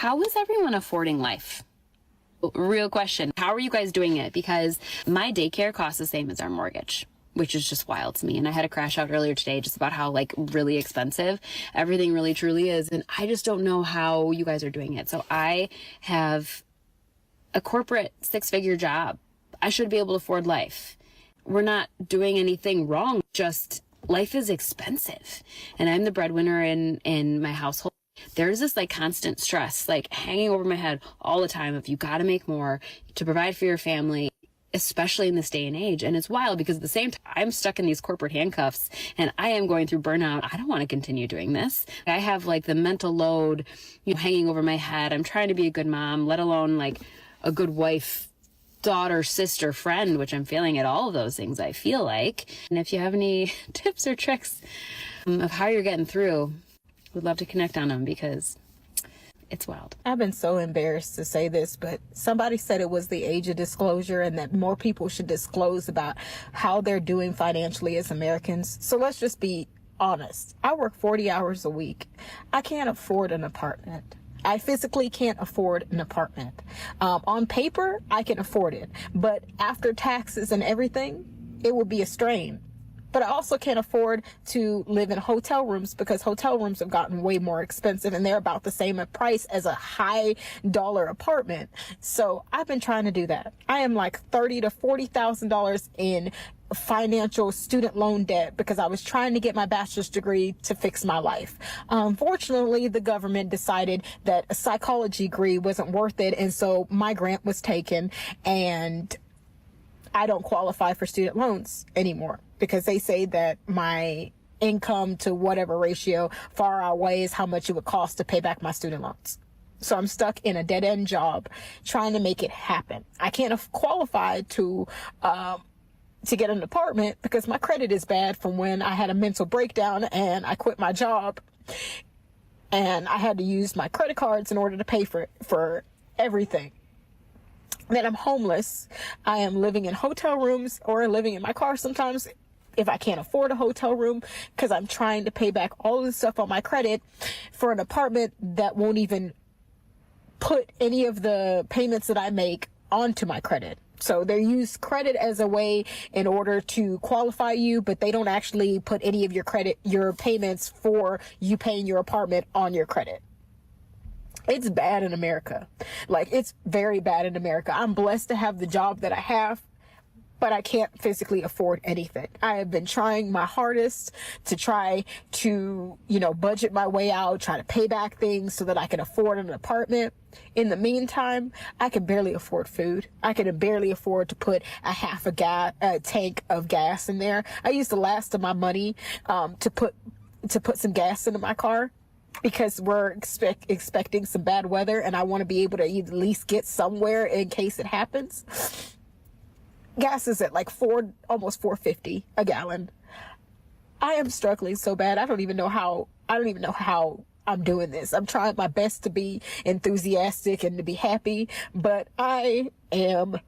how is everyone affording life? Real question. How are you guys doing it? Because my daycare costs the same as our mortgage, which is just wild to me. And I had a crash out earlier today just about how like really expensive everything really truly is. And I just don't know how you guys are doing it. So I have a corporate 6-figure job. I should be able to afford life. We're not doing anything wrong. Just life is expensive. And I'm the breadwinner in my household. There's this like constant stress, like hanging over my head all the time of you got to make more to provide for your family, especially in this day and age. And it's wild because at the same time, I'm stuck in these corporate handcuffs and I am going through burnout. I don't want to continue doing this. I have like the mental load, hanging over my head. I'm trying to be a good mom, let alone like a good wife, daughter, sister, friend, which I'm failing at all of those things, I feel like. And if you have any tips or tricks of how you're getting through, would love to connect on them because it's wild. I've been so embarrassed to say this, but somebody said it was the age of disclosure and that more people should disclose about how they're doing financially as Americans. So let's just be honest. I work 40 hours a week. I can't afford an apartment. I physically can't afford an apartment. On paper, I can afford it. But after taxes and everything, it would be a strain. But I also can't afford to live in hotel rooms because hotel rooms have gotten way more expensive and they're about the same price as a high dollar apartment. So I've been trying to do that. I am like $30,000 to $40,000 in financial student loan debt because I was trying to get my bachelor's degree to fix my life. Unfortunately, the government decided that a psychology degree wasn't worth it. And so my grant was taken and I don't qualify for student loans anymore because they say that my income to whatever ratio far outweighs how much it would cost to pay back my student loans. So I'm stuck in a dead-end job trying to make it happen. I can't qualify to get an apartment because my credit is bad from when I had a mental breakdown and I quit my job and I had to use my credit cards in order to pay for everything. Then I'm homeless. I am living in hotel rooms or living in my car sometimes if I can't afford a hotel room because I'm trying to pay back all of the stuff on my credit for an apartment that won't even put any of the payments that I make onto my credit. So they use credit as a way in order to qualify you, but they don't actually put any of your payments for you paying your apartment on your credit. It's bad in America. Like, it's very bad in America. I'm blessed to have the job that I have, but I can't physically afford anything. I have been trying my hardest to try to, budget my way out, try to pay back things so that I can afford an apartment. In the meantime, I can barely afford food. I can barely afford to put a tank of gas in there. I used the last of my money to put some gas into my car, because we're expecting some bad weather and I want to be able to at least get somewhere in case it happens. Gas is at like almost $4.50 a gallon. I am struggling so bad. I don't even know how I'm doing this. I'm trying my best to be enthusiastic and to be happy, but I am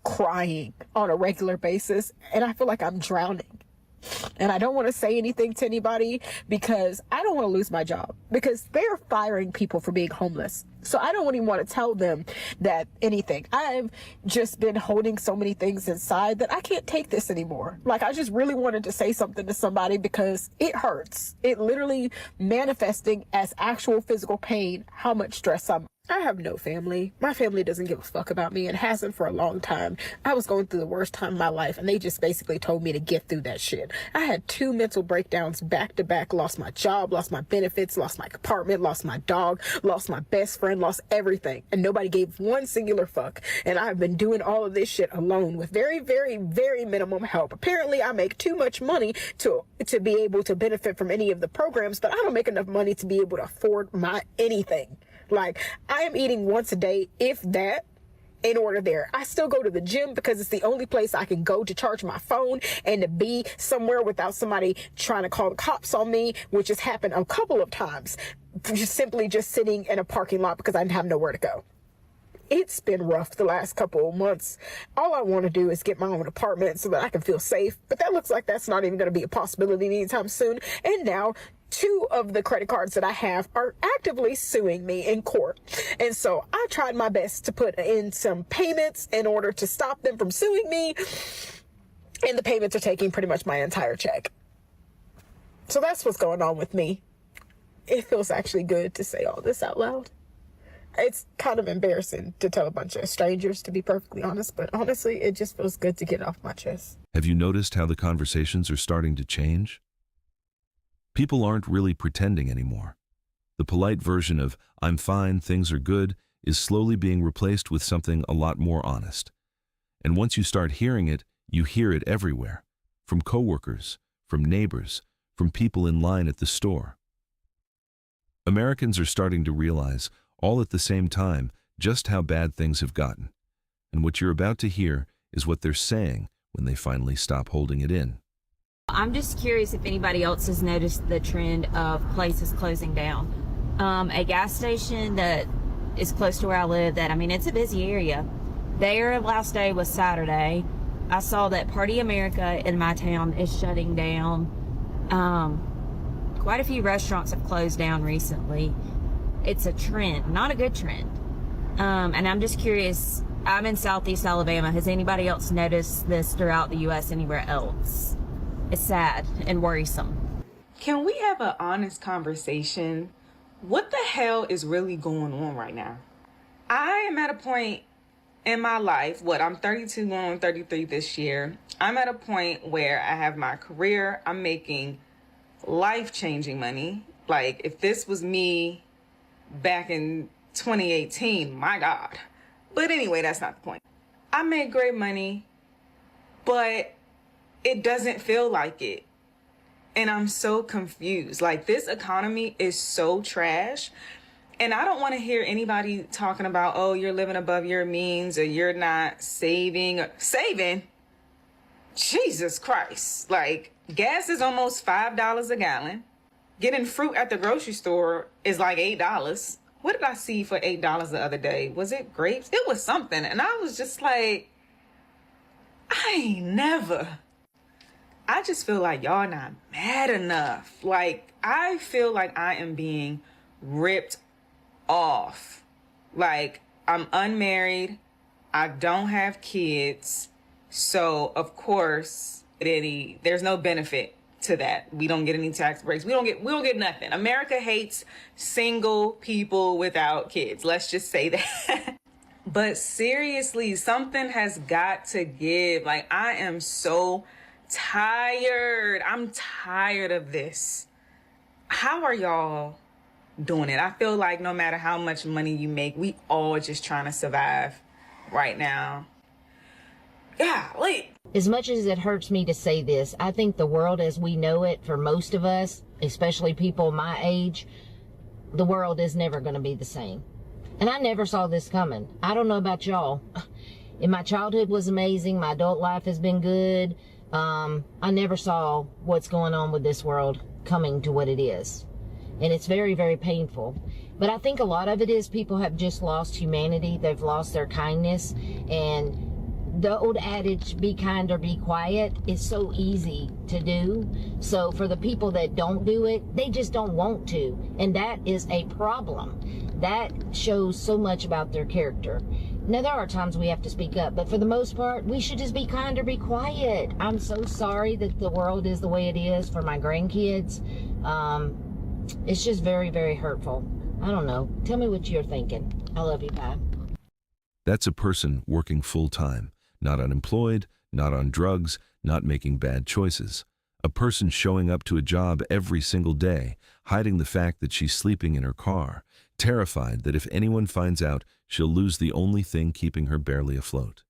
crying on a regular basis and I feel like I'm drowning. And I don't want to say anything to anybody because I don't want to lose my job because they're firing people for being homeless. So I don't even want to tell them that anything. I've just been holding so many things inside that I can't take this anymore. Like, I just really wanted to say something to somebody because it hurts. It literally manifesting as actual physical pain, how much stress I have no family. My family doesn't give a fuck about me and hasn't for a long time. I was going through the worst time of my life and they just basically told me to get through that shit. I had 2 mental breakdowns back to back, lost my job, lost my benefits, lost my apartment, lost my dog, lost my best friend, lost everything. And nobody gave one singular fuck. And I've been doing all of this shit alone with very, very, very minimum help. Apparently I make too much money to be able to benefit from any of the programs, but I don't make enough money to be able to afford anything. Like, I am eating once a day, if that, in order there. I still go to the gym because it's the only place I can go to charge my phone and to be somewhere without somebody trying to call the cops on me, which has happened a couple of times. Just sitting in a parking lot because I didn't have nowhere to go. It's been rough the last couple of months. All I want to do is get my own apartment so that I can feel safe. But that looks like that's not even going to be a possibility anytime soon. And now two of the credit cards that I have are actively suing me in court. And so I tried my best to put in some payments in order to stop them from suing me. And the payments are taking pretty much my entire check. So that's what's going on with me. It feels actually good to say all this out loud. It's kind of embarrassing to tell a bunch of strangers, to be perfectly honest, but honestly, it just feels good to get it off my chest. Have you noticed how the conversations are starting to change? People aren't really pretending anymore. The polite version of, "I'm fine, things are good," is slowly being replaced with something a lot more honest. And once you start hearing it, you hear it everywhere. From coworkers, from neighbors, from people in line at the store. Americans are starting to realize, all at the same time, just how bad things have gotten. And what you're about to hear is what they're saying when they finally stop holding it in. I'm just curious if anybody else has noticed the trend of places closing down. A gas station that is close to where I live, it's a busy area. Their last day was Saturday. I saw that Party America in my town is shutting down. Quite a few restaurants have closed down recently. It's a trend, not a good trend. And I'm just curious, I'm in Southeast Alabama. Has anybody else noticed this throughout the U.S. anywhere else? It's sad and worrisome. Can we have an honest conversation? What the hell is really going on right now? I am at a point in my life, I'm 32 going on 33 this year. I'm at a point where I have my career. I'm making life-changing money. Like, if this was me back in 2018, my God. But anyway, that's not the point. I make great money, but it doesn't feel like it. And I'm so confused. Like, this economy is so trash. And I don't want to hear anybody talking about, oh, you're living above your means or you're not saving. Saving? Jesus Christ. Like, gas is almost $5 a gallon. Getting fruit at the grocery store is like $8. What did I see for $8 the other day? Was it grapes? It was something. And I was just like, I just feel like y'all not mad enough. Like, I feel like I am being ripped off. Like, I'm unmarried. I don't have kids. So, of course, there's no benefit to that. We don't get any tax breaks. We don't get nothing. America hates single people without kids. Let's just say that. But seriously, something has got to give. Like, I am so tired. I'm tired of this. How are y'all doing it? I feel like no matter how much money you make, we all just trying to survive right now. Golly. As much as it hurts me to say this, I think the world as we know it, for most of us, especially people my age, the world is never going to be the same. And I never saw this coming. I don't know about y'all. In my childhood was amazing. My adult life has been good. I never saw what's going on with this world coming to what it is. And it's very, very painful. But I think a lot of it is people have just lost humanity. They've lost their kindness. And the old adage, be kind or be quiet, is so easy to do. So for the people that don't do it, they just don't want to. And that is a problem. That shows so much about their character. Now, there are times we have to speak up, but for the most part, we should just be kind or be quiet. I'm so sorry that the world is the way it is for my grandkids. It's just very, very hurtful. I don't know. Tell me what you're thinking. I love you, Pat. That's a person working full-time, not unemployed, not on drugs, not making bad choices. A person showing up to a job every single day, hiding the fact that she's sleeping in her car, terrified that if anyone finds out, she'll lose the only thing keeping her barely afloat.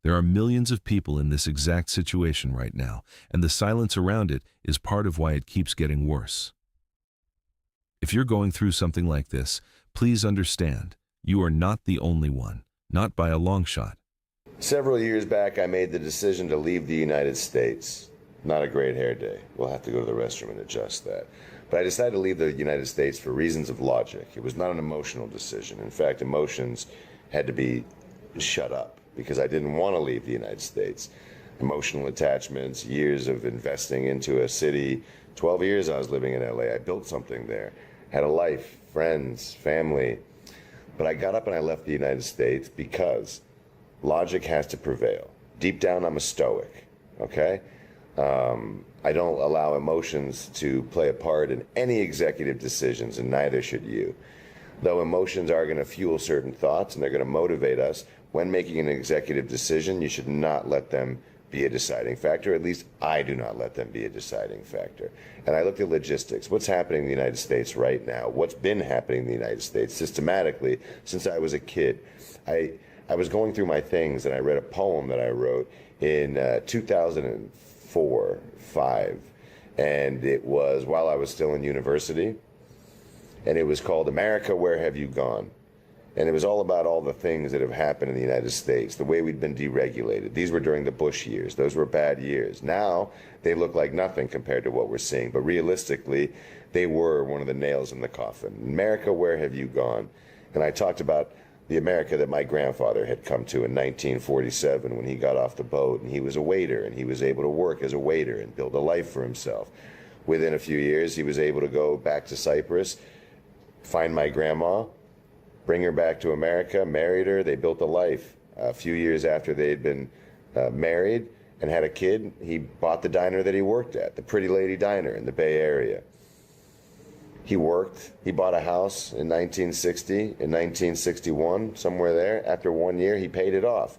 There are millions of people in this exact situation right now, and the silence around it is part of why it keeps getting worse. If you're going through something like this, please understand, you are not the only one, not by a long shot. Several years back, I made the decision to leave the United States. Not a great hair day. We'll have to go to the restroom and adjust that. But I decided to leave the United States for reasons of logic. It was not an emotional decision. In fact, emotions had to be shut up because I didn't want to leave the United States. emotional attachments, years of investing into a city. 12 years I was living in LA. I built something there, had a life, friends, family. But I got up and I left the United States because logic has to prevail. Deep down, I'm a stoic, okay? I don't allow emotions to play a part in any executive decisions, and neither should you. Though emotions are going to fuel certain thoughts and they're going to motivate us, when making an executive decision, you should not let them be a deciding factor. At least I do not let them be a deciding factor. And I looked at logistics. What's happening in the United States right now? What's been happening in the United States systematically since I was a kid? I was going through my things and I read a poem that I wrote in 2004, 5, and it was while I was still in university, and it was called America, Where Have You Gone? And it was all about all the things that have happened in the United States, the way we'd been deregulated. These were during the Bush years. Those were bad years. Now they look like nothing compared to what we're seeing, but realistically, they were one of the nails in the coffin. America, where have you gone? And I talked about the America that my grandfather had come to in 1947 when he got off the boat, and he was a waiter, and he was able to work as a waiter and build a life for himself. Within a few years, he was able to go back to Cyprus, find my grandma, bring her back to America, married her. They built a life. A few years after they had been married and had a kid, he bought the diner that he worked at, the Pretty Lady Diner in the Bay Area. He worked. He bought a house in 1960, in 1961, somewhere there. After 1 year, he paid it off.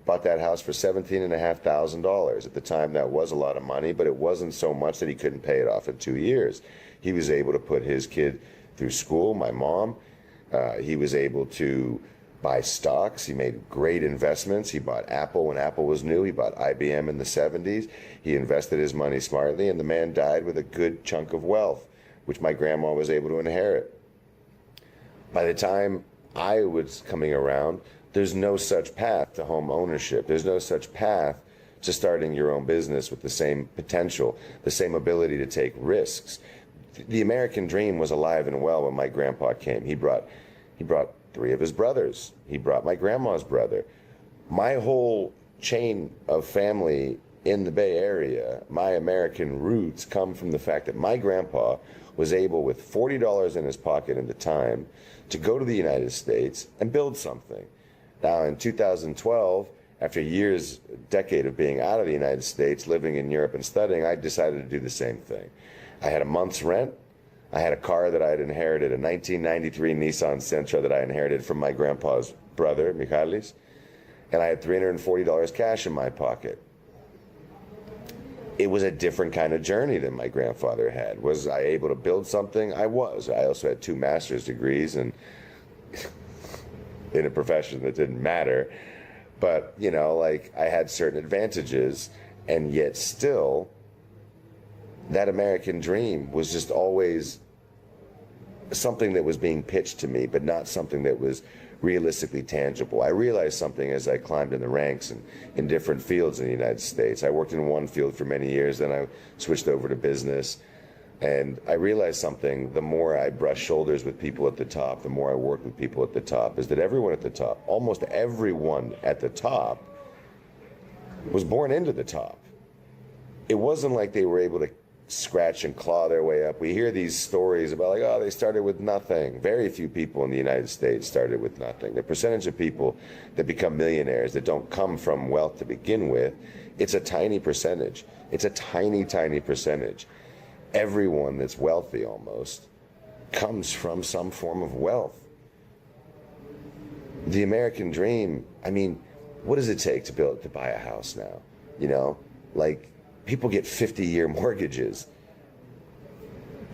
Bought that house for $17,500. At the time, that was a lot of money, but it wasn't so much that he couldn't pay it off in 2 years. He was able to put his kid through school, my mom. He was able to buy stocks. He made great investments. He bought Apple when Apple was new. He bought IBM in the 70s. He invested his money smartly, and the man died with a good chunk of wealth, which my grandma was able to inherit. By the time I was coming around, there's no such path to home ownership. There's no such path to starting your own business with the same potential, the same ability to take risks. The American dream was alive and well when my grandpa came. He brought 3 of his brothers. He brought my grandma's brother. My whole chain of family in the Bay Area, my American roots come from the fact that my grandpa was able, with $40 in his pocket at the time, to go to the United States and build something. Now, in 2012, after a decade of being out of the United States, living in Europe and studying, I decided to do the same thing. I had a month's rent. I had a car that I had inherited, a 1993 Nissan Sentra that I inherited from my grandpa's brother, Michalis, and I had $340 cash in my pocket. It was a different kind of journey than my grandfather had. Was I able to build something? I was. I also had 2 master's degrees and in a profession that didn't matter. But, you know, like, I had certain advantages, and yet still, that American dream was just always something that was being pitched to me, but not something that was realistically tangible. I realized something as I climbed in the ranks in different fields in the United States. I worked in one field for many years, then I switched over to business, and I realized something. The more I brushed shoulders with people at the top, the more I worked with people at the top, is that everyone at the top, almost everyone at the top, was born into the top. It wasn't like they were able to scratch and claw their way up. We hear these stories about, like, oh, they started with nothing. Very few people in the United States started with nothing. The percentage of people that become millionaires that don't come from wealth to begin with, it's a tiny percentage. It's a tiny, tiny percentage. Everyone that's wealthy almost comes from some form of wealth. The American dream, I mean, what does it take to buy a house now? You know, like, people get 50-year mortgages,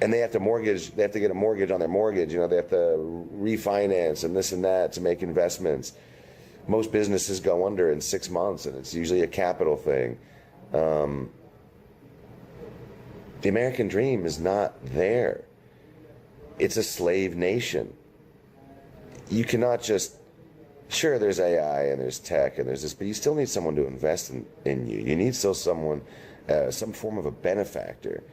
and they have to get a mortgage on their mortgage. You know, they have to refinance and this and that to make investments. Most businesses go under in 6 months, and it's usually a capital thing. The American dream is not there. It's a slave nation. You cannot just, sure, there's AI and there's tech and there's this, but you still need someone to invest in you. You need still someone, some form of a benefactor,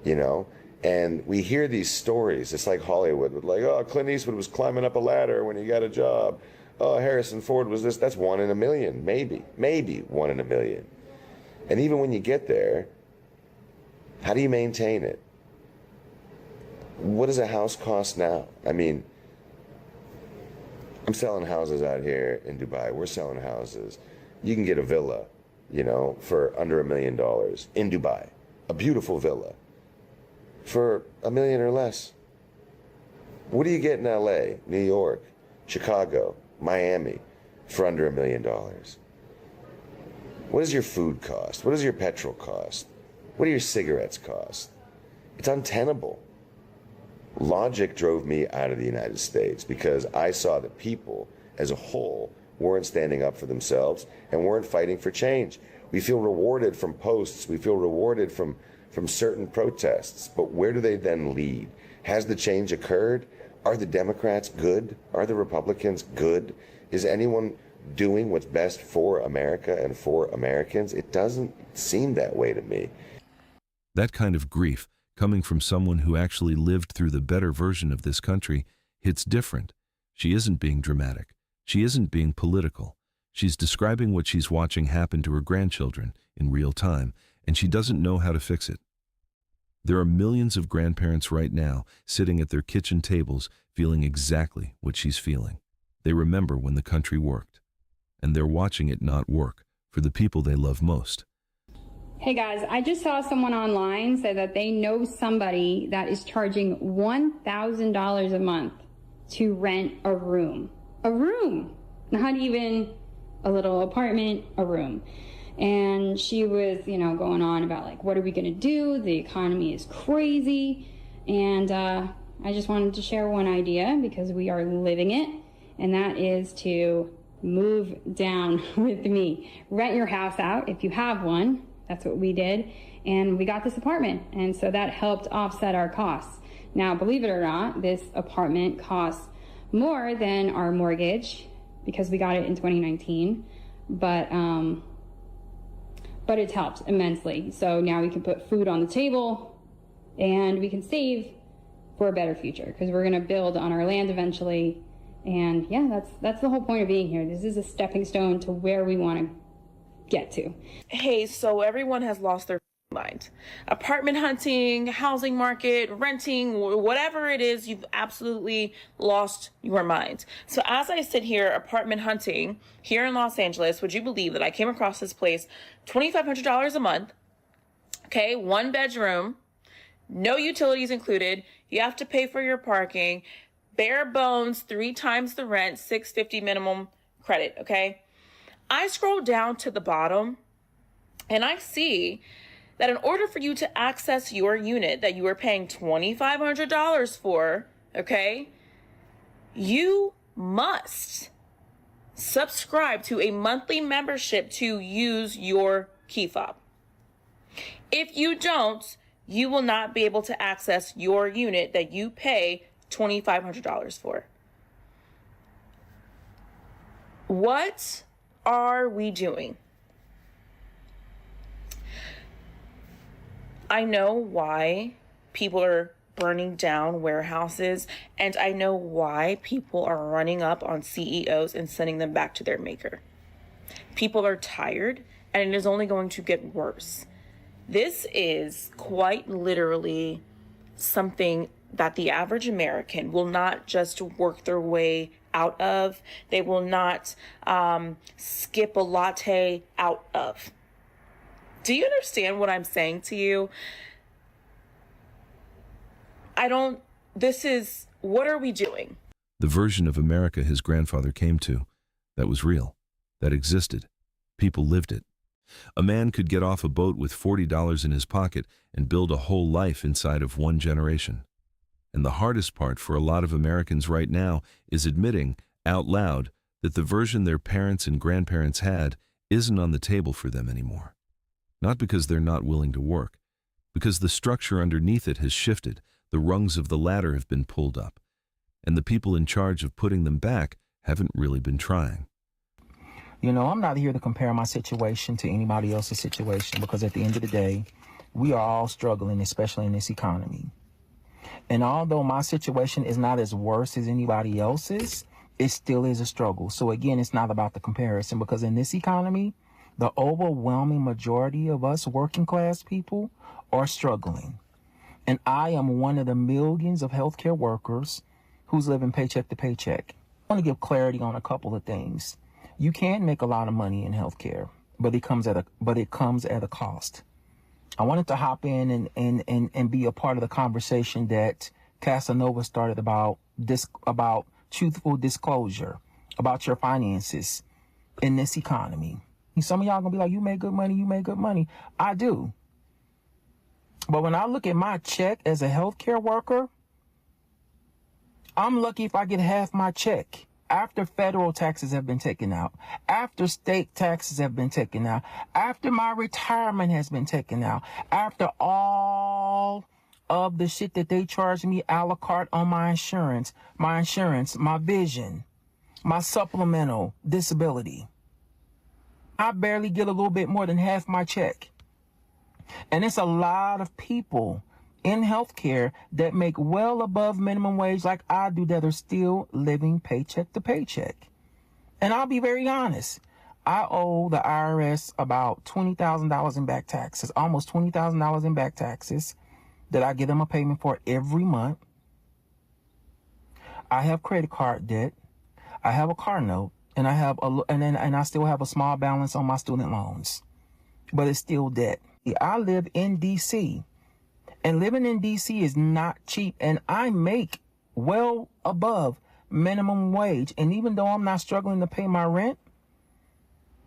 you know? And we hear these stories. It's like Hollywood, with, like, oh, Clint Eastwood was climbing up a ladder when he got a job. Oh, Harrison Ford was this. That's 1 in a million, maybe 1 in a million. And even when you get there, how do you maintain it? What does a house cost now? I mean, I'm selling houses out here in Dubai. We're selling houses. You can get a villa, for under $1 million in Dubai. A beautiful villa for $1 million or less. What do you get in LA, New York, Chicago, Miami for under $1 million? What does your food cost? What does your petrol cost? What do your cigarettes cost? It's untenable. Logic drove me out of the United States because I saw that people as a whole weren't standing up for themselves and weren't fighting for change. We feel rewarded from posts. We feel rewarded from certain protests. But where do they then lead? Has the change occurred? Are the Democrats good? Are the Republicans good? Is anyone doing what's best for America and for Americans? It doesn't seem that way to me. That kind of grief, coming from someone who actually lived through the better version of this country, hits different. She isn't being dramatic. She isn't being political. She's describing what she's watching happen to her grandchildren in real time, and she doesn't know how to fix it. There are millions of grandparents right now sitting at their kitchen tables feeling exactly what she's feeling. They remember when the country worked, and they're watching it not work for the people they love most. Hey guys, I just saw someone online say that they know somebody that is charging $1,000 a month to rent a room. A room! Not even a little apartment, a room. And she was, going on about like, what are we gonna do? The economy is crazy. And I just wanted to share one idea because we are living it. And that is to move down with me. Rent your house out if you have one. That's what we did. And we got this apartment. And so that helped offset our costs. Now, believe it or not, this apartment costs more than our mortgage because we got it in 2019. But it's helped immensely. So now we can put food on the table and we can save for a better future because we're going to build on our land eventually. And yeah, that's the whole point of being here. This is a stepping stone to where we want to get to. Hey, so everyone has lost their mind. Apartment hunting, housing market, renting, whatever it is, you've absolutely lost your mind. So as I sit here apartment hunting here in Los Angeles, would you believe that I came across this place, $2,500 a month, okay, 1 bedroom, no utilities included, you have to pay for your parking, bare bones, 3 times the rent, $650 minimum credit, okay? I scroll down to the bottom and I see that in order for you to access your unit that you are paying $2,500 for, okay, you must subscribe to a monthly membership to use your key fob. If you don't, you will not be able to access your unit that you pay $2,500 for. What are we doing? I know why people are burning down warehouses, and I know why people are running up on CEOs and sending them back to their maker. People are tired, and it is only going to get worse. This is quite literally something that the average American will not just work their way out of. They will not skip a latte out of. Do you understand what I'm saying to you? What are we doing? The version of America his grandfather came to, that was real, that existed. People lived it. A man could get off a boat with $40 in his pocket and build a whole life inside of one generation. And the hardest part for a lot of Americans right now is admitting out loud that the version their parents and grandparents had isn't on the table for them anymore. Not because they're not willing to work, because the structure underneath it has shifted, the rungs of the ladder have been pulled up, and the people in charge of putting them back haven't really been trying. I'm not here to compare my situation to anybody else's situation because at the end of the day, we are all struggling, especially in this economy. And although my situation is not as worse as anybody else's, it still is a struggle. So again, it's not about the comparison because in this economy, The overwhelming majority of us working class people are struggling. And I am one of the millions of healthcare workers who's living paycheck to paycheck. I want to give clarity on a couple of things. You can make a lot of money in healthcare, but it comes at a cost. I wanted to hop in and be a part of the conversation that Casanova started about truthful disclosure about your finances in this economy. Some of y'all gonna be like, you make good money. I do. But when I look at my check as a healthcare worker, I'm lucky if I get half my check after federal taxes have been taken out, after state taxes have been taken out, after my retirement has been taken out, after all of the shit that they charge me a la carte on my insurance, my vision, my supplemental disability. I barely get a little bit more than half my check. And it's a lot of people in healthcare that make well above minimum wage like I do that are still living paycheck to paycheck. And I'll be very honest. I owe the IRS about $20,000 in back taxes, almost $20,000 in back taxes that I give them a payment for every month. I have credit card debt. I have a car note, and I still have a small balance on my student loans, but it's still debt. I live in DC, and living in DC is not cheap, and I make well above minimum wage. And even though I'm not struggling to pay my rent,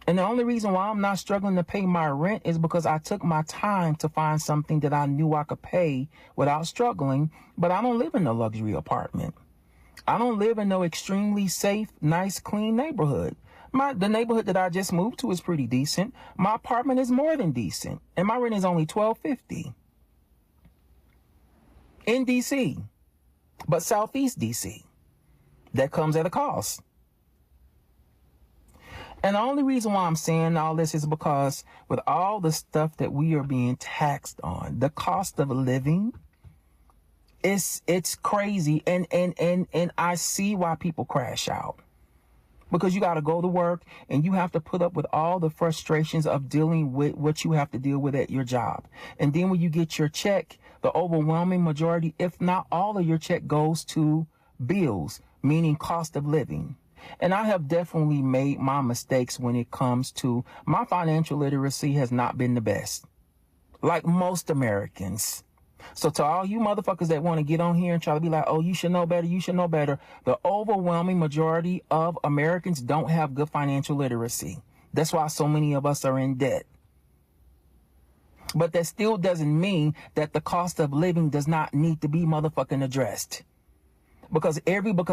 and the only reason why I'm not struggling to pay my rent is because I took my time to find something that I knew I could pay without struggling, but I don't live in a luxury apartment. I don't live in no extremely safe, nice, clean neighborhood. The neighborhood that I just moved to is pretty decent. My apartment is more than decent, and my rent is only $12.50 in DC, but Southeast DC. That comes at a cost. And the only reason why I'm saying all this is because with all the stuff that we are being taxed on, the cost of living, it's crazy. And I see why people crash out. Because you got to go to work and you have to put up with all the frustrations of dealing with what you have to deal with at your job. And then when you get your check, the overwhelming majority, if not all of your check, goes to bills, meaning cost of living. And I have definitely made my mistakes when it comes to my financial literacy has not been the best, like most Americans. So to all you motherfuckers that want to get on here and try to be like, oh, you should know better, the overwhelming majority of Americans don't have good financial literacy. That's why so many of us are in debt. But that still doesn't mean that the cost of living does not need to be motherfucking addressed. Because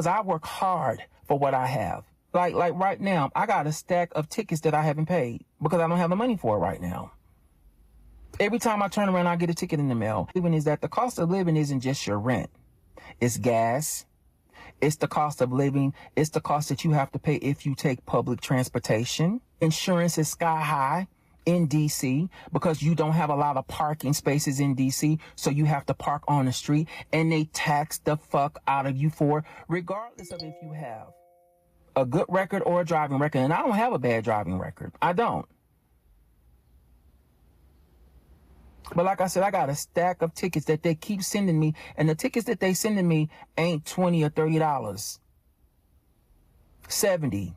I work hard for what I have. Like right now, I got a stack of tickets that I haven't paid because I don't have the money for it right now. Every time I turn around, I get a ticket in the mail. Even is that the cost of living isn't just your rent. It's gas. It's the cost of living. It's the cost that you have to pay if you take public transportation. Insurance is sky high in DC because you don't have a lot of parking spaces in DC. So you have to park on the street and they tax the fuck out of you for, regardless of if you have a good record or a driving record. And I don't have a bad driving record. I don't. But like I said, I got a stack of tickets that they keep sending me, and the tickets that they sending me ain't $20 or $30. $70,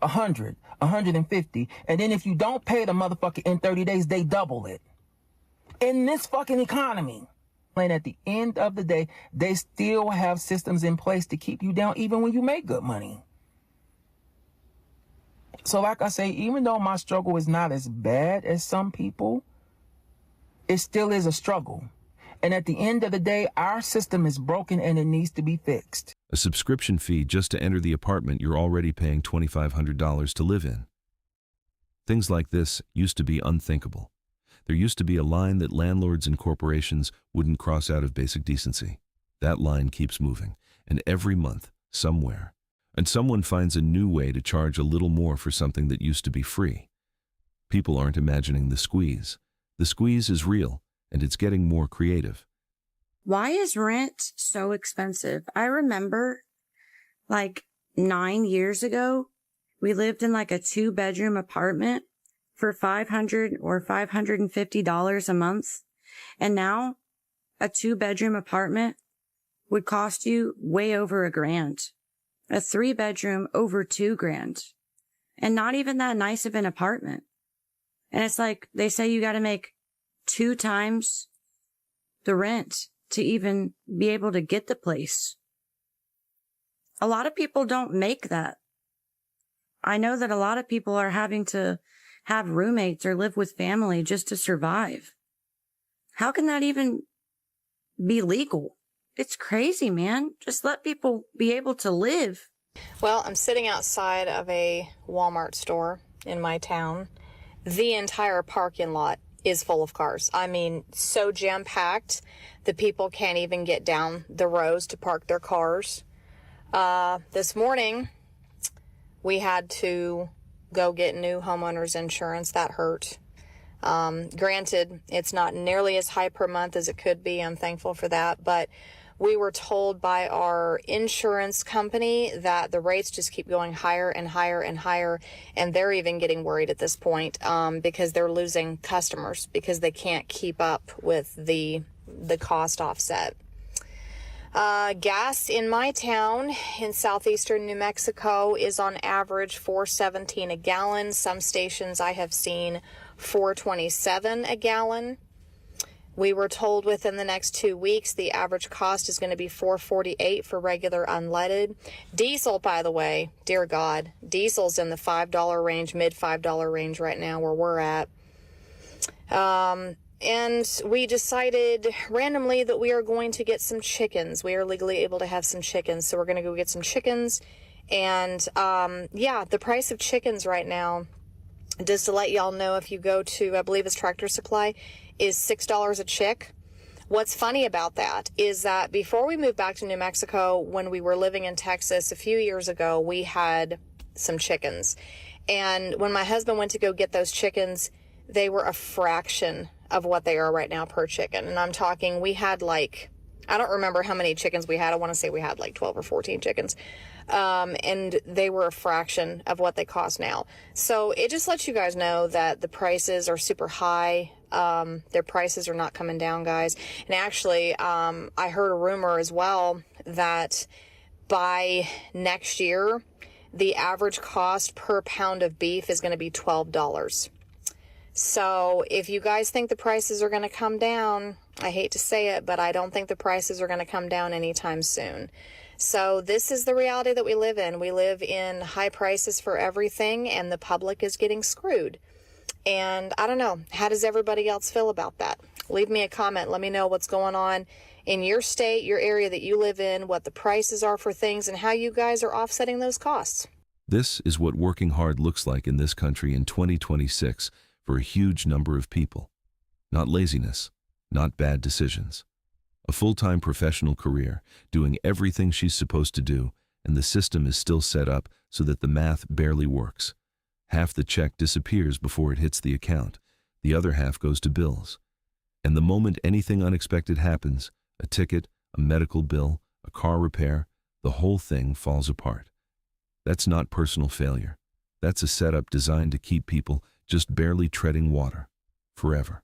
$100, $150. And then if you don't pay the motherfucker in 30 days, they double it. In this fucking economy. And at the end of the day, they still have systems in place to keep you down even when you make good money. So like I say, even though my struggle is not as bad as some people, it still is a struggle. And at the end of the day, our system is broken and it needs to be fixed. A subscription fee just to enter the apartment you're already paying $2,500 to live in. Things like this used to be unthinkable. There used to be a line that landlords and corporations wouldn't cross out of basic decency. That line keeps moving, and every month, somewhere, and someone finds a new way to charge a little more for something that used to be free. People aren't imagining the squeeze. The squeeze is real, and it's getting more creative. Why is rent so expensive? I remember, 9 years ago, we lived in a 2-bedroom apartment for $500 or $550 a month. And now a 2-bedroom apartment would cost you way over $1,000. A 3-bedroom over $2,000. And not even that nice of an apartment. And it's like they say you got to make 2 times the rent to even be able to get the place. A lot of people don't make that. I know that a lot of people are having to have roommates or live with family just to survive. How can that even be legal? It's crazy, man. Just let people be able to live. Well, I'm sitting outside of a Walmart store in my town. The entire parking lot is full of cars. I mean, so jam-packed, the people can't even get down the rows to park their cars. This morning, we had to go get new homeowners insurance. That hurt. Granted, it's not nearly as high per month as it could be. I'm thankful for that. But we were told by our insurance company that the rates just keep going higher and higher and higher. And they're even getting worried at this point because they're losing customers because they can't keep up with the cost offset. Gas in my town in southeastern New Mexico is on average $4.17 a gallon. Some stations I have seen $4.27 a gallon. We were told within the next 2 weeks the average cost is going to be $4.48 for regular unleaded. Diesel, by the way, dear God, diesel's in the $5 range, mid $5 range right now where we're at. And we decided randomly that we are going to get some chickens. We are legally able to have some chickens, so we're going to go get some chickens. And yeah, the price of chickens right now, just to let y'all know, if you go to, I believe it's Tractor Supply, is $6 a chick. What's funny about that is that before we moved back to New Mexico, when we were living in Texas a few years ago, we had some chickens. And when my husband went to go get those chickens, they were a fraction of what they are right now per chicken. And I'm talking, we had like, I don't remember how many chickens we had. I want to say we had like 12 or 14 chickens. And they were a fraction of what they cost now. So it just lets you guys know that the prices are super high. Their prices are not coming down, guys. And actually, I heard a rumor as well that by next year, the average cost per pound of beef is going to be $12. So if you guys think the prices are going to come down, I hate to say it, but I don't think the prices are going to come down anytime soon. So this is the reality that we live in. We live in high prices for everything, and the public is getting screwed. And I don't know, how does everybody else feel about that? Leave me a comment. Let me know what's going on in your state, your area that you live in, what the prices are for things, and how you guys are offsetting those costs. This is what working hard looks like in this country in 2026 for a huge number of people. Not laziness, not bad decisions. A full-time professional career, doing everything she's supposed to do, and the system is still set up so that the math barely works. Half the check disappears before it hits the account. The other half goes to bills. And the moment anything unexpected happens, a ticket, a medical bill, a car repair, the whole thing falls apart. That's not personal failure. That's a setup designed to keep people just barely treading water forever.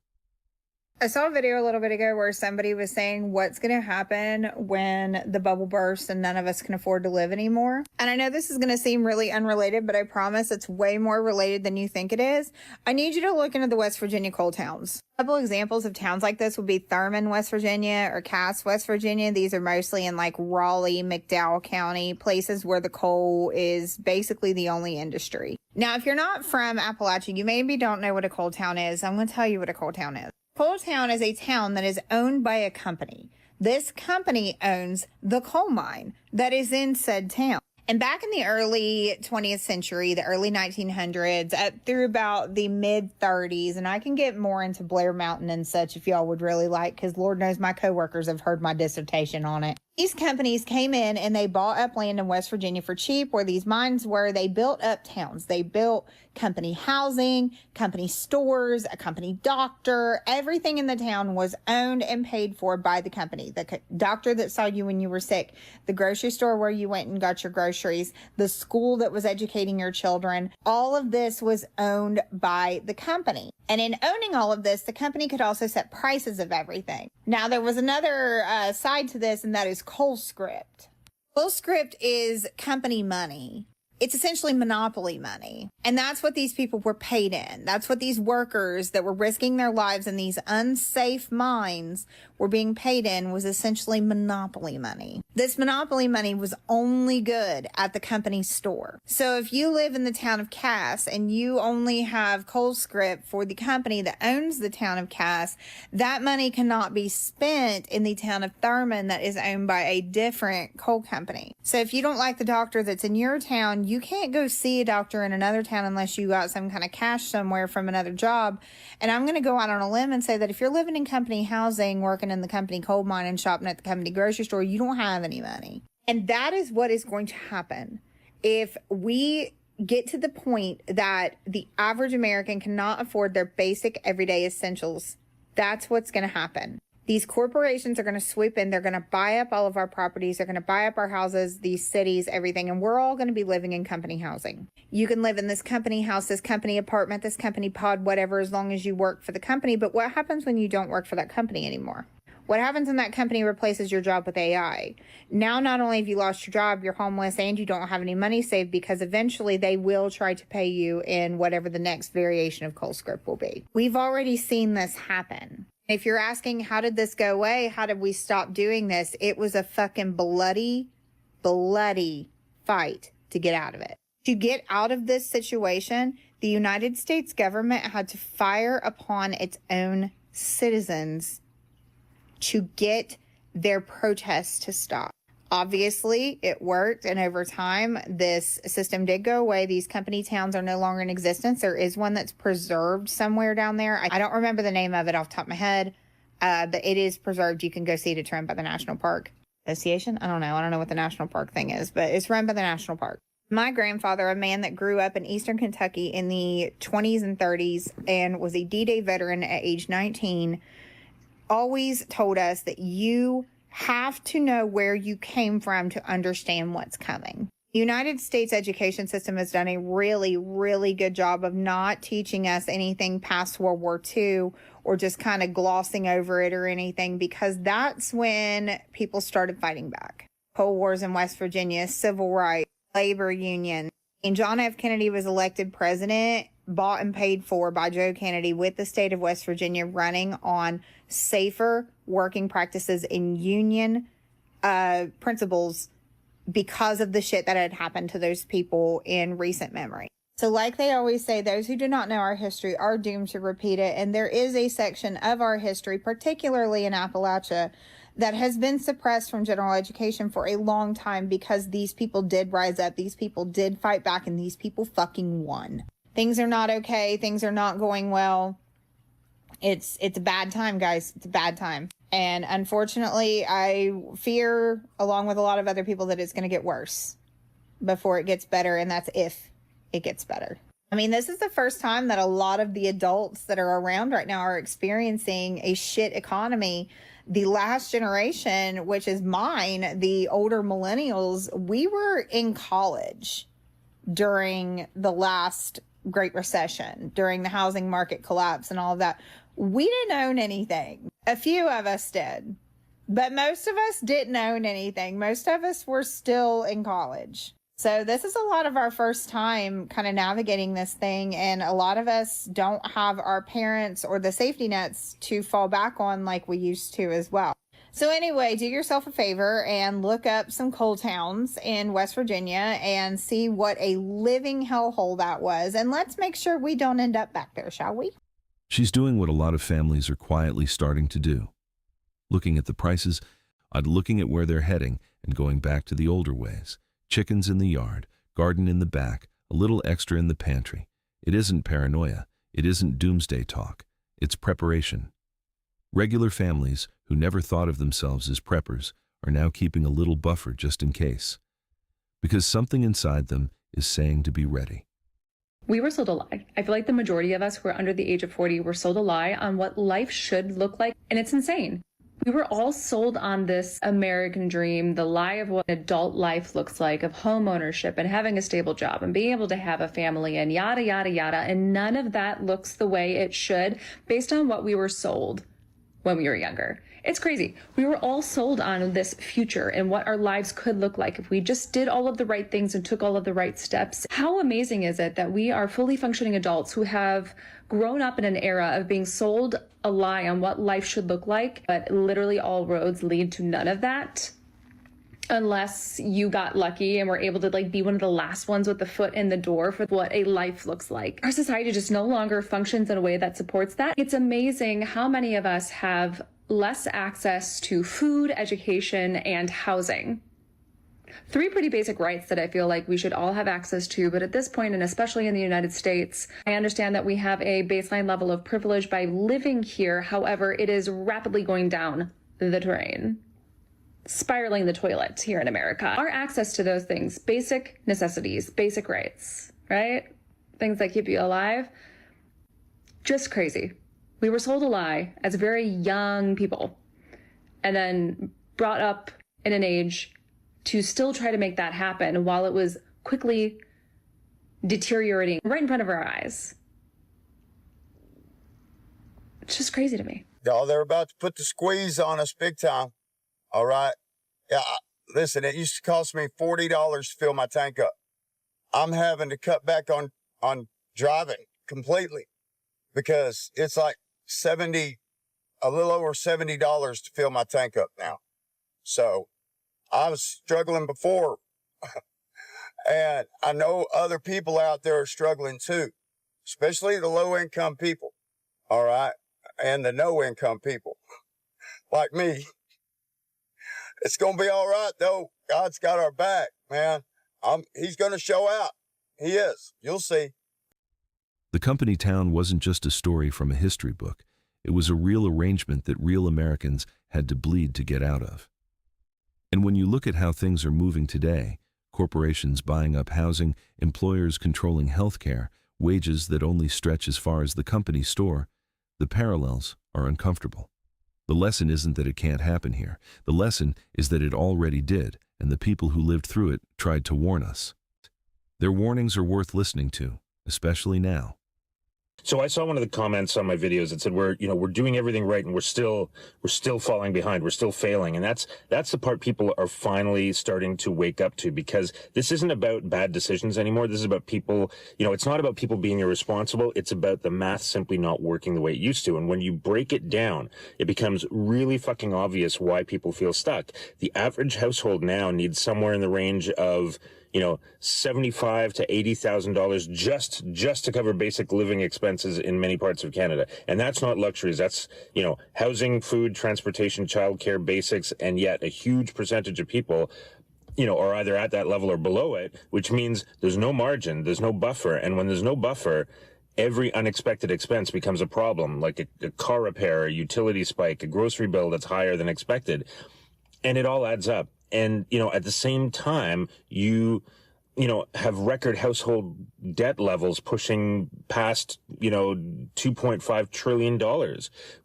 I saw a video a little bit ago where somebody was saying what's going to happen when the bubble bursts and none of us can afford to live anymore. And I know this is going to seem really unrelated, but I promise it's way more related than you think it is. I need you to look into the West Virginia coal towns. A couple examples of towns like this would be Thurman, West Virginia, or Cass, West Virginia. These are mostly in like Raleigh, McDowell County, places where the coal is basically the only industry. Now, if you're not from Appalachia, you maybe don't know what a coal town is. I'm going to tell you what a coal town is. Coal town is a town that is owned by a company. This company owns the coal mine that is in said town. And back in the early 20th century, the early 1900s, through about the mid 30s, and I can get more into Blair Mountain and such if y'all would really like, because Lord knows my coworkers have heard my dissertation on it. These companies came in and they bought up land in West Virginia for cheap where these mines were. They built up towns. They built company housing, company stores, a company doctor. Everything in the town was owned and paid for by the company. The doctor that saw you when you were sick, the grocery store where you went and got your groceries, the school that was educating your children. All of this was owned by the company. And in owning all of this, the company could also set prices of everything. Now, there was another side to this, and that is CoalScript. CoalScript is company money. It's essentially monopoly money. And that's what these people were paid in. That's what these workers that were risking their lives in these unsafe mines were being paid in, was essentially monopoly money. This monopoly money was only good at the company store. So if you live in the town of Cass and you only have CoalScript for the company that owns the town of Cass, that money cannot be spent in the town of Thurman that is owned by a different coal company. So if you don't like the doctor that's in your town, you can't go see a doctor in another town unless you got some kind of cash somewhere from another job. And I'm going to go out on a limb and say that if you're living in company housing, working in the company coal mine and shopping at the company grocery store, you don't have any money. And that is what is going to happen if we get to the point that the average American cannot afford their basic everyday essentials. That's what's going to happen. These corporations are going to swoop in. They're going to buy up all of our properties. They're going to buy up our houses, these cities, everything. And we're all going to be living in company housing. You can live in this company house, this company apartment, this company pod, whatever, as long as you work for the company. But what happens when you don't work for that company anymore? What happens when that company replaces your job with AI? Now, not only have you lost your job, you're homeless, and you don't have any money saved, because eventually they will try to pay you in whatever the next variation of CoalScript will be. We've already seen this happen. If you're asking, how did this go away? How did we stop doing this? It was a fucking bloody fight to get out of it. To get out of this situation, the United States government had to fire upon its own citizens to get their protests to stop. Obviously, it worked, and over time, this system did go away. These company towns are no longer in existence. There is one that's preserved somewhere down there. I don't remember the name of it off the top of my head, but it is preserved. You can go see it. It's run by the National Park Association. I don't know what the National Park thing is, but it's run by the National Park. My grandfather, a man that grew up in Eastern Kentucky in the 20s and 30s and was a D-Day veteran at age 19, always told us that you have to know where you came from to understand what's coming. The United States education system has done a really good job of not teaching us anything past World War II or just kind of glossing over it or anything, because that's when people started fighting back. Coal wars in West Virginia, civil rights, labor union. And John F. Kennedy was elected president, bought and paid for by Joe Kennedy, with the state of West Virginia running on safer working practices and union principles because of the shit that had happened to those people in recent memory. So like they always say, those who do not know our history are doomed to repeat it. And there is a section of our history, particularly in Appalachia, that has been suppressed from general education for a long time because these people did rise up, these people did fight back, and these people fucking won. Things are not okay. Things are not going well. It's a bad time, guys. It's a bad time. And unfortunately, I fear, along with a lot of other people, that it's going to get worse before it gets better. And that's if it gets better. I mean, this is the first time that a lot of the adults that are around right now are experiencing a shit economy. The last generation, which is mine, the older millennials, we were in college during the last Great Recession, during the housing market collapse and all of that. We didn't own anything. A few of us did, but most of us didn't own anything. Most of us were still in college. So this is a lot of our first time kind of navigating this thing. And a lot of us don't have our parents or the safety nets to fall back on like we used to as well. So anyway, do yourself a favor and look up some coal towns in West Virginia and see what a living hellhole that was. And let's make sure we don't end up back there, shall we? She's doing what a lot of families are quietly starting to do. Looking at the prices, looking at where they're heading, and going back to the older ways. Chickens in the yard, garden in the back, a little extra in the pantry. It isn't paranoia. It isn't doomsday talk. It's preparation. Regular families who never thought of themselves as preppers are now keeping a little buffer just in case. Because something inside them is saying to be ready. We were sold a lie. I feel like the majority of us who are under the age of 40 were sold a lie on what life should look like, and it's insane. We were all sold on this American dream, the lie of what adult life looks like, of home ownership and having a stable job and being able to have a family and yada, yada, yada. And none of that looks the way it should based on what we were sold when we were younger. It's crazy. We were all sold on this future and what our lives could look like if we just did all of the right things and took all of the right steps. How amazing is it that we are fully functioning adults who have grown up in an era of being sold a lie on what life should look like, but literally all roads lead to none of that. Unless you got lucky and were able to be one of the last ones with the foot in the door for what a life looks like. Our society just no longer functions in a way that supports that. It's amazing how many of us have less access to food, education, and housing. 3 pretty basic rights that I feel like we should all have access to, but at this point, and especially in the United States, I understand that we have a baseline level of privilege by living here. However, it is rapidly going down the drain, spiraling the toilet here in America. Our access to those things, basic necessities, basic rights, right? Things that keep you alive, just crazy. We were sold a lie as very young people and then brought up in an age to still try to make that happen while it was quickly deteriorating right in front of our eyes. It's just crazy to me. Y'all, they're about to put the squeeze on us big time. All right. Yeah, listen, it used to cost me $40 to fill my tank up. I'm having to cut back on driving completely because it's like a little over $70 to fill my tank up now. So I was struggling before and I know other people out there are struggling too, especially the low income people. All right. And the no income people like me. It's going to be all right though. God's got our back, man. He's going to show out. He is. You'll see. The company town wasn't just a story from a history book. It was a real arrangement that real Americans had to bleed to get out of. And when you look at how things are moving today, corporations buying up housing, employers controlling healthcare, wages that only stretch as far as the company store, the parallels are uncomfortable. The lesson isn't that it can't happen here. The lesson is that it already did, and the people who lived through it tried to warn us. Their warnings are worth listening to, especially now. So I saw one of the comments on my videos that said we're doing everything right and we're still falling behind, we're still failing, and that's the part people are finally starting to wake up to, because this isn't about bad decisions anymore. This is about people, it's not about people being irresponsible. It's about the math simply not working the way it used to. And when you break it down, it becomes really fucking obvious why people feel stuck. The average household now needs somewhere in the range of $75,000 to $80,000 just to cover basic living expenses in many parts of Canada. And that's not luxuries. That's, housing, food, transportation, childcare, basics. And yet a huge percentage of people, are either at that level or below it, which means there's no margin, there's no buffer. And when there's no buffer, every unexpected expense becomes a problem, like a car repair, a utility spike, a grocery bill that's higher than expected. And it all adds up. And, at the same time, you have record household debt levels pushing past, $2.5 trillion,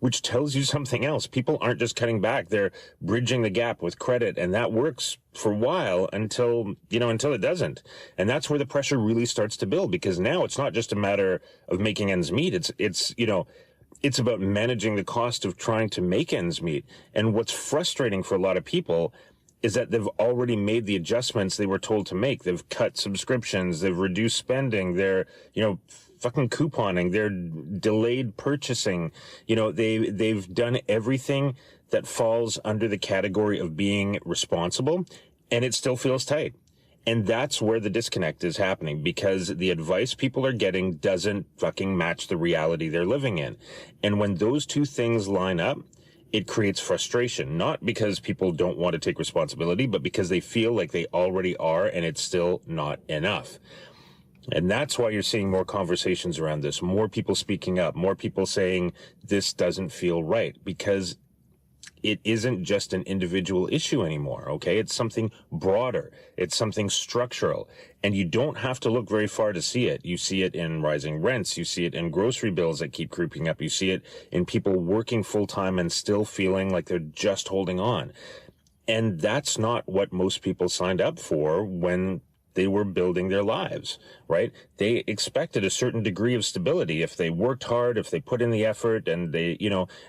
which tells you something else. People aren't just cutting back. They're bridging the gap with credit. And that works for a while until it doesn't. And that's where the pressure really starts to build, because now it's not just a matter of making ends meet. It's about managing the cost of trying to make ends meet. And what's frustrating for a lot of people is that they've already made the adjustments they were told to make. They've cut subscriptions, they've reduced spending, they're, fucking couponing, they're delayed purchasing. They've done everything that falls under the category of being responsible, and it still feels tight. And that's where the disconnect is happening, because the advice people are getting doesn't fucking match the reality they're living in. And when those two things line up, it creates frustration, not because people don't want to take responsibility, but because they feel like they already are and it's still not enough. And that's why you're seeing more conversations around this, more people speaking up, more people saying this doesn't feel right, because it isn't just an individual issue anymore, okay? It's something broader. It's something structural. And you don't have to look very far to see it. You see it in rising rents. You see it in grocery bills that keep creeping up. You see it in people working full-time and still feeling like they're just holding on. And that's not what most people signed up for when they were building their lives, right? They expected a certain degree of stability. If they worked hard, if they put in the effort and they,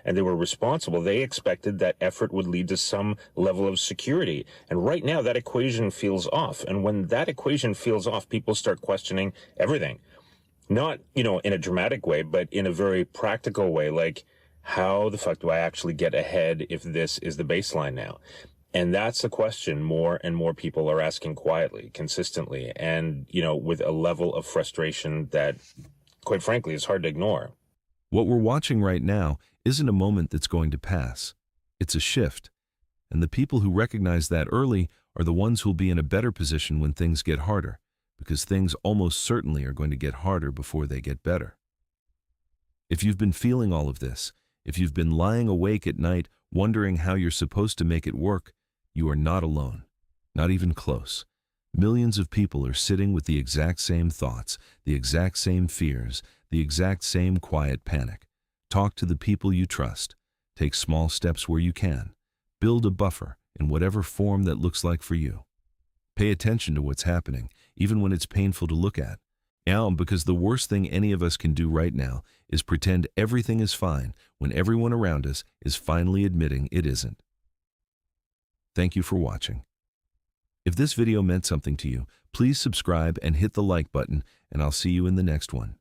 and they were responsible, they expected that effort would lead to some level of security. And right now that equation feels off. And when that equation feels off, people start questioning everything. Not, in a dramatic way, but in a very practical way, like, how the fuck do I actually get ahead if this is the baseline now? And that's the question more and more people are asking quietly, consistently, and, with a level of frustration that, quite frankly, is hard to ignore. What we're watching right now isn't a moment that's going to pass. It's a shift. And the people who recognize that early are the ones who'll be in a better position when things get harder, because things almost certainly are going to get harder before they get better. If you've been feeling all of this, if you've been lying awake at night wondering how you're supposed to make it work, you are not alone, not even close. Millions of people are sitting with the exact same thoughts, the exact same fears, the exact same quiet panic. Talk to the people you trust. Take small steps where you can. Build a buffer in whatever form that looks like for you. Pay attention to what's happening, even when it's painful to look at. Because the worst thing any of us can do right now is pretend everything is fine when everyone around us is finally admitting it isn't. Thank you for watching. If this video meant something to you, please subscribe and hit the like button, and I'll see you in the next one.